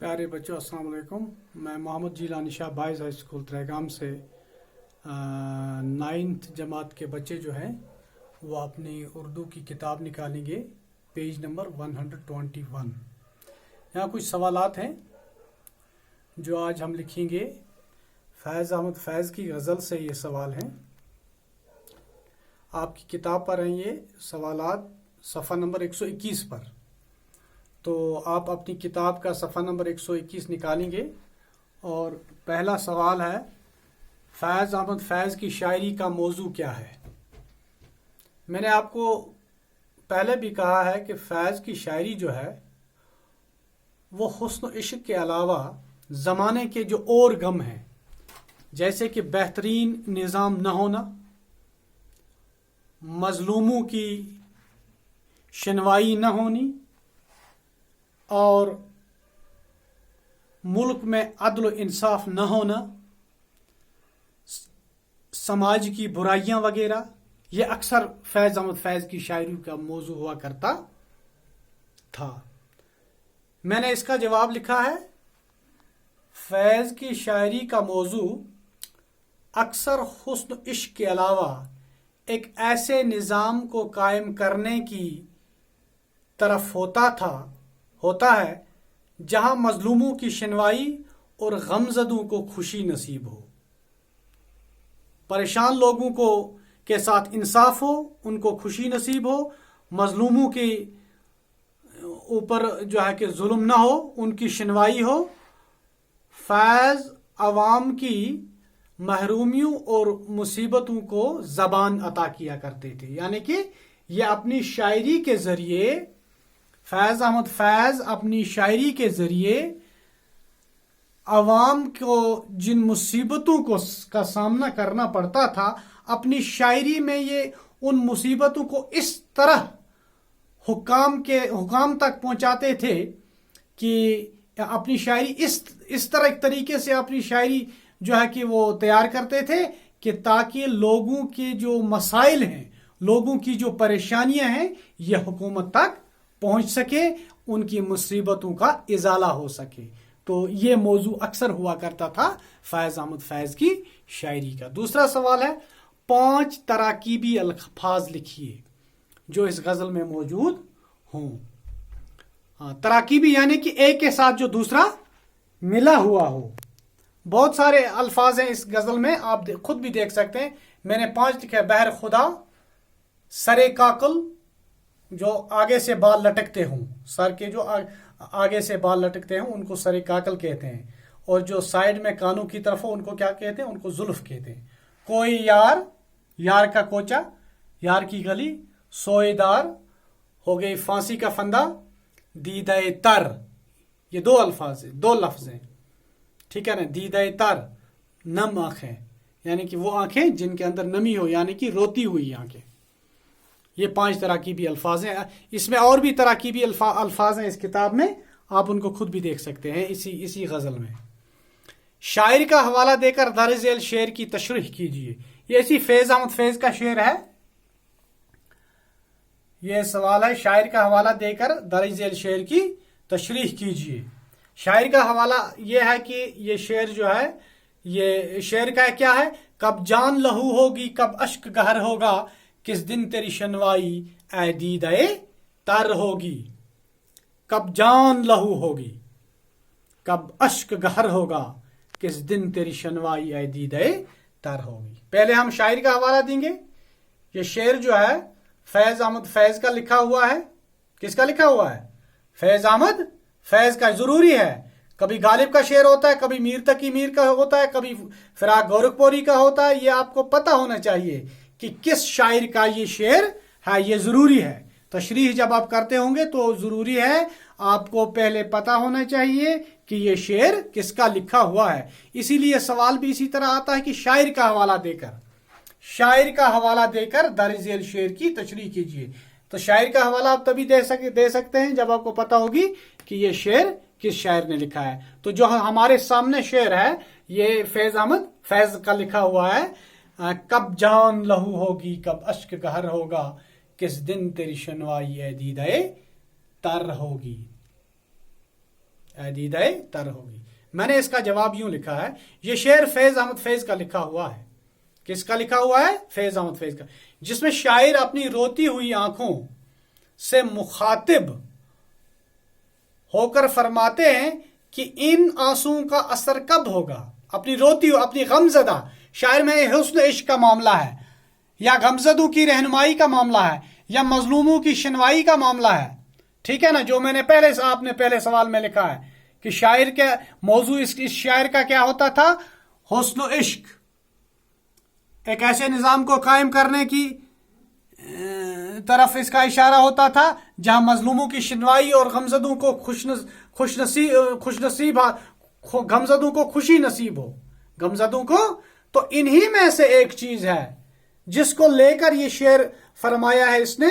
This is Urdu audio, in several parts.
پیارے بچوں السلام علیکم. میں محمد جیلانی شاہ بائز ہائی اسکول ترہگام سے 9th جماعت کے بچے جو ہیں وہ اپنی اردو کی کتاب نکالیں گے. Page number 121. یہاں کچھ سوالات ہیں جو آج ہم لکھیں گے. فیض احمد فیض کی غزل سے یہ سوال ہیں. آپ کی کتاب پر ہیں یہ سوالات صفحہ نمبر 121 پر. تو آپ اپنی کتاب کا صفحہ نمبر 121 نکالیں گے اور پہلا سوال ہے فیض احمد فیض کی شاعری کا موضوع کیا ہے. میں نے آپ کو پہلے بھی کہا ہے کہ فیض کی شاعری جو ہے وہ حسن و عشق کے علاوہ زمانے کے جو اور غم ہیں جیسے کہ بہترین نظام نہ ہونا، مظلوموں کی شنوائی نہ ہونی اور ملک میں عدل و انصاف نہ ہونا، سماج کی برائیاں وغیرہ، یہ اکثر فیض احمد فیض کی شاعری کا موضوع ہوا کرتا تھا. میں نے اس کا جواب لکھا ہے فیض کی شاعری کا موضوع اکثر حسن و عشق کے علاوہ ایک ایسے نظام کو قائم کرنے کی طرف ہوتا ہے جہاں مظلوموں کی شنوائی اور غمزدوں کو خوشی نصیب ہو، پریشان لوگوں کے ساتھ انصاف ہو، ان کو خوشی نصیب ہو، مظلوموں کے اوپر جو ہے کہ ظلم نہ ہو، ان کی شنوائی ہو. فیض عوام کی محرومیوں اور مصیبتوں کو زبان عطا کیا کرتے تھے. یعنی کہ یہ اپنی شاعری کے ذریعے فیض احمد فیض اپنی شاعری کے ذریعے عوام کو جن مصیبتوں کا سامنا کرنا پڑتا تھا اپنی شاعری میں یہ ان مصیبتوں کو اس طرح حکام تک پہنچاتے تھے کہ اپنی شاعری اس طرح ایک طریقے سے اپنی شاعری جو ہے کہ وہ تیار کرتے تھے کہ تاکہ لوگوں کے جو مسائل ہیں، لوگوں کی جو پریشانیاں ہیں یہ حکومت تک پہنچ سکے، ان کی مصیبتوں کا ازالہ ہو سکے. تو یہ موضوع اکثر ہوا کرتا تھا فیض احمد فیض کی شاعری کا. دوسرا سوال ہے 5 تراکیبی الفاظ لکھیے جو اس غزل میں موجود ہوں. تراکیبی یعنی کہ ایک کے ساتھ جو دوسرا ملا ہوا ہو. بہت سارے الفاظ ہیں اس غزل میں، آپ خود بھی دیکھ سکتے ہیں. میں نے 5 لکھے: بہر خدا، سر کاکل جو آگے سے بال لٹکتے ہوں، سر کے جو آگے سے بال لٹکتے ہیں ان کو سر کاکل کہتے ہیں، اور جو سائیڈ میں کانوں کی طرف ہو ان کو کیا کہتے ہیں؟ ان کو زلف کہتے ہیں. کوئی یار، یار کا کوچا، یار کی گلی، سوئے دار، ہو گئی پھانسی کا فندہ، دیدہ تر. یہ 2 الفاظ ہیں، 2 لفظ ہیں، ٹھیک ہے نا. دیدہ تر، نم آنکھیں، یعنی کہ وہ آنکھیں جن کے اندر نمی ہو، یعنی کہ روتی ہوئی آنکھیں. یہ 5 تراکیبی الفاظ ہیں. اس میں اور بھی تراکیبی الفاظ ہیں اس کتاب میں، آپ ان کو خود بھی دیکھ سکتے ہیں اسی غزل میں. شاعر کا حوالہ دے کر درج ذیل شعر کی تشریح کیجیے. یہ اسی فیض احمد فیض کا شعر ہے. یہ سوال ہے شاعر کا حوالہ دے کر درج ذیل شعر کی تشریح کیجیے. شاعر کا حوالہ یہ ہے کہ یہ شعر جو ہے، یہ شعر کا کیا ہے؟ کب جان لہو ہوگی، کب اشک گہر ہوگا، کس دن تیری شنوائی اے دیدہ تر ہوگی. کب جان لہو ہوگی، کب اشک گہر ہوگا، کس دن تیری شنوائی اے دیدہ تر ہوگی. پہلے ہم شاعر کا حوالہ دیں گے. یہ شعر جو ہے فیض احمد فیض کا لکھا ہوا ہے. کس کا لکھا ہوا ہے؟ فیض احمد فیض کا. ضروری ہے، کبھی غالب کا شعر ہوتا ہے، کبھی میر تقی میر کا ہوتا ہے، کبھی فراق گورکھپوری کا ہوتا ہے. یہ آپ کو پتہ ہونا چاہیے کہ کس شاعر کا یہ شعر ہے. یہ ضروری ہے. تشریح جب آپ کرتے ہوں گے تو ضروری ہے آپ کو پہلے پتہ ہونا چاہیے کہ یہ شعر کس کا لکھا ہوا ہے. اسی لیے سوال بھی اسی طرح آتا ہے کہ شاعر کا حوالہ دے کر درج ذیل شعر کی تشریح کیجیے. تو شاعر کا حوالہ آپ تبھی دے سکتے ہیں جب آپ کو پتہ ہوگی کہ یہ شعر کس شاعر نے لکھا ہے. تو جو ہمارے سامنے شعر ہے یہ فیض احمد فیض کا لکھا ہوا ہے. کب جان لہو ہوگی، کب اشک گہر ہوگا، کس دن تیری شنوائی اے دیدہ تر ہوگی. دیدہ تر ہوگی. میں نے اس کا جواب یوں لکھا ہے. یہ شعر فیض احمد فیض کا لکھا ہوا ہے. کس کا لکھا ہوا ہے؟ فیض احمد فیض کا. جس میں شاعر اپنی روتی ہوئی آنکھوں سے مخاطب ہو کر فرماتے ہیں کہ ان آنسوؤں کا اثر کب ہوگا. اپنی روتی ہو، اپنی غمزدہ، شاعر میں حسن عشق کا معاملہ ہے، یا غمزدوں کی رہنمائی کا معاملہ ہے، یا مظلوموں کی شنوائی کا معاملہ ہے. ٹھیک ہے نا؟ جو میں نے آپ نے پہلے سوال میں لکھا ہے کہ شاعر کے موضوع اس شاعر کا کیا ہوتا تھا؟ حسن و عشق، ایک ایسے نظام کو قائم کرنے کی طرف اس کا اشارہ ہوتا تھا جہاں مظلوموں کی شنوائی اور غمزدوں کو غمزدوں کو خوشی نصیب ہو. غمزدوں کو تو انہی میں سے ایک چیز ہے جس کو لے کر یہ شعر فرمایا ہے اس نے،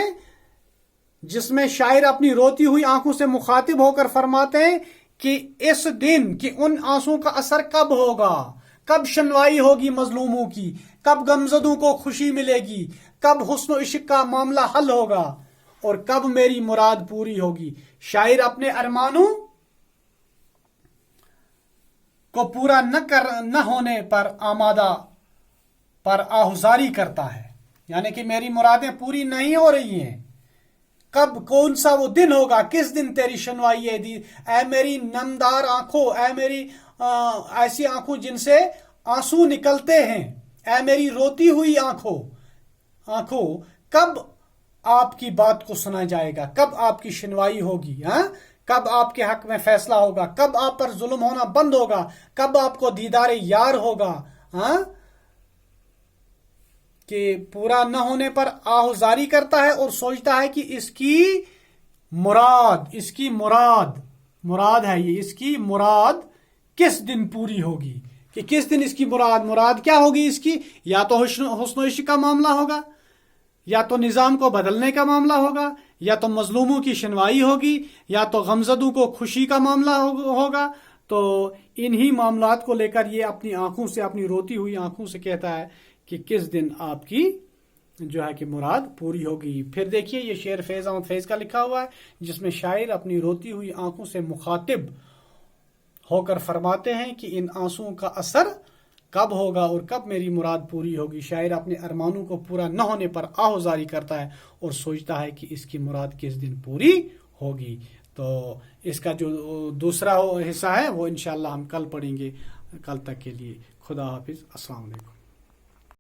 جس میں شاعر اپنی روتی ہوئی آنکھوں سے مخاطب ہو کر فرماتے ہیں کہ اس دن کہ ان آنسوؤں کا اثر کب ہوگا، کب شنوائی ہوگی مظلوموں کی، کب غمزدوں کو خوشی ملے گی، کب حسن و عشق کا معاملہ حل ہوگا، اور کب میری مراد پوری ہوگی. شاعر اپنے ارمانوں کو پورا نہ ہونے پر آمادہ پر آہذاری کرتا ہے، یعنی کہ میری مرادیں پوری نہیں ہو رہی ہیں. کب، کون سا وہ دن ہوگا، کس دن تیری شنوائی ہے دی، اے میری نمدار آنکھوں، اے میری ایسی آنکھوں جن سے آنسو نکلتے ہیں، اے میری روتی ہوئی آنکھوں، کب آپ کی بات کو سنا جائے گا، کب آپ کی شنوائی ہوگی، کب آپ کے حق میں فیصلہ ہوگا، کب آپ پر ظلم ہونا بند ہوگا، کب آپ کو دیدار یار ہوگا. کہ پورا نہ ہونے پر آہذاری کرتا ہے اور سوچتا ہے کہ اس کی مراد ہے یہ، اس کی مراد کس دن پوری ہوگی، کہ کس دن اس کی مراد کیا ہوگی اس کی. یا تو حسن و عشق کا معاملہ ہوگا، یا تو نظام کو بدلنے کا معاملہ ہوگا، یا تو مظلوموں کی شنوائی ہوگی، یا تو غمزدوں کو خوشی کا معاملہ ہوگا. تو انہی معاملات کو لے کر یہ اپنی آنکھوں سے، اپنی روتی ہوئی آنکھوں سے کہتا ہے کہ کس دن آپ کی جو ہے کہ مراد پوری ہوگی. پھر دیکھیے یہ شعر فیض احمد فیض کا لکھا ہوا ہے جس میں شاعر اپنی روتی ہوئی آنکھوں سے مخاطب ہو کر فرماتے ہیں کہ ان آنسوؤں کا اثر کب ہوگا اور کب میری مراد پوری ہوگی. شاعر اپنے ارمانوں کو پورا نہ ہونے پر آہذاری کرتا ہے اور سوچتا ہے کہ اس کی مراد کس دن پوری ہوگی. تو اس کا جو دوسرا حصہ ہے وہ انشاءاللہ ہم کل پڑھیں گے. کل تک کے لیے خدا حافظ. السلام علیکم.